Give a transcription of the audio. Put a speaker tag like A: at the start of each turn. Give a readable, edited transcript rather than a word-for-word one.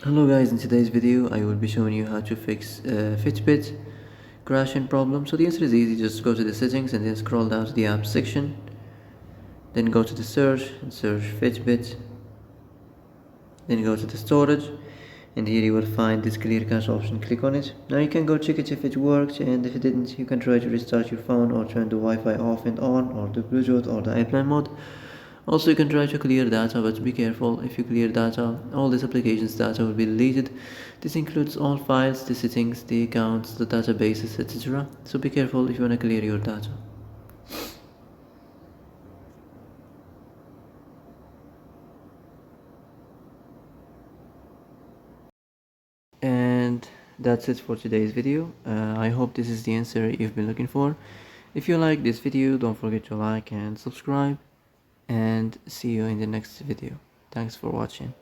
A: Hello guys, in today's video I will be showing you how to fix Fitbit crashing problem. So the answer is easy. Just go to the settings and then scroll down to the app section, then go to the search and search Fitbit, then go to the storage, and here you will find this clear cache option. Click on it. Now you can go check it if it worked, and if it didn't you can try to restart your phone or turn the Wi-Fi off and on, or the Bluetooth or the airplane mode. Also, you can try to clear data, but be careful. If you clear data, all this application's data will be deleted. This includes all files, the settings, the accounts, the databases, etc. So be careful if you want to clear your data. And that's it for today's video. I hope this is the answer you've been looking for. If you like this video, don't forget to like and subscribe, and see you in the next video. Thanks for watching.